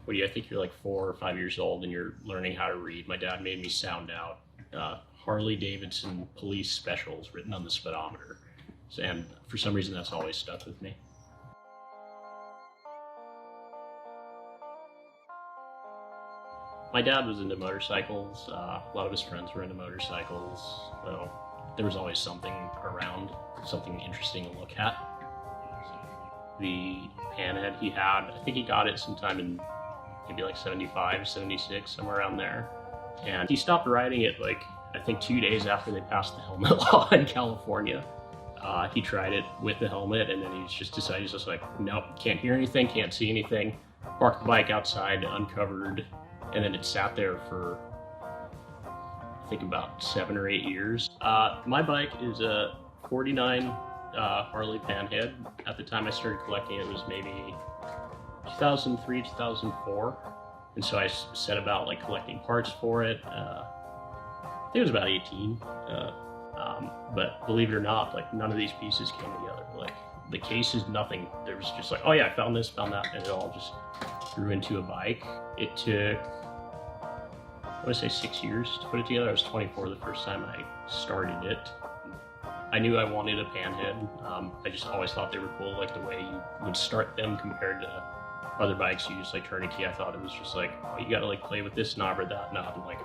what do you, I think you're like 4 or 5 years old and you're learning how to read. My dad made me sound out Harley-Davidson police specials written on the speedometer. And for some reason, that's always stuck with me. My dad was into motorcycles. A lot of his friends were into motorcycles. So there was always something around, something interesting to look at. The Panhead he had, I think he got it sometime in maybe like 75, 76, somewhere around there. And he stopped riding it like, I think 2 days after they passed the helmet law in California. He tried it with the helmet and then he just decided, he's just like, nope, can't hear anything, can't see anything. Parked the bike outside, uncovered, and then it sat there for, I think about 7 or 8 years. My bike is a 49 Harley Panhead. At the time I started collecting it was maybe 2003, 2004. And so I set about like collecting parts for it. I think it was about 18. But believe it or not, like none of these pieces came together. Like the case is nothing. There was just like, oh yeah, I found this, found that, and it all just grew into a bike. It took, I want to say 6 years to put it together. I was 24 the first time I started it. I knew I wanted a Panhead. I just always thought they were cool, like the way you would start them compared to other bikes you use like tourniquet. I thought it was just like, oh, you gotta like play with this knob or that knob and like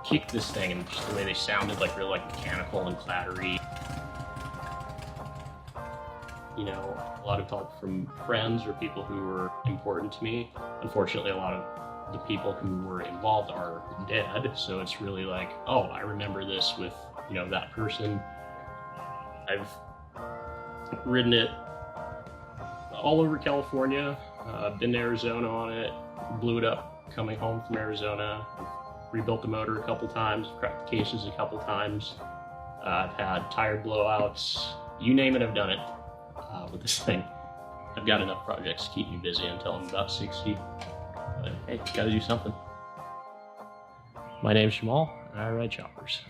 kick this thing, and just the way they sounded like real like mechanical and clattery. You know, a lot of help from friends or people who were important to me. Unfortunately, a lot of the people who were involved are dead, so it's really like, oh, I remember this with, you know, that person. I've ridden it all over California, been to Arizona on it, blew it up coming home from Arizona, rebuilt the motor a couple times, cracked the cases a couple times. I've had tire blowouts, you name it, I've done it with this thing. I've got enough projects to keep me busy until I'm about 60, but hey, gotta do something. My name's Jamal, and I ride choppers.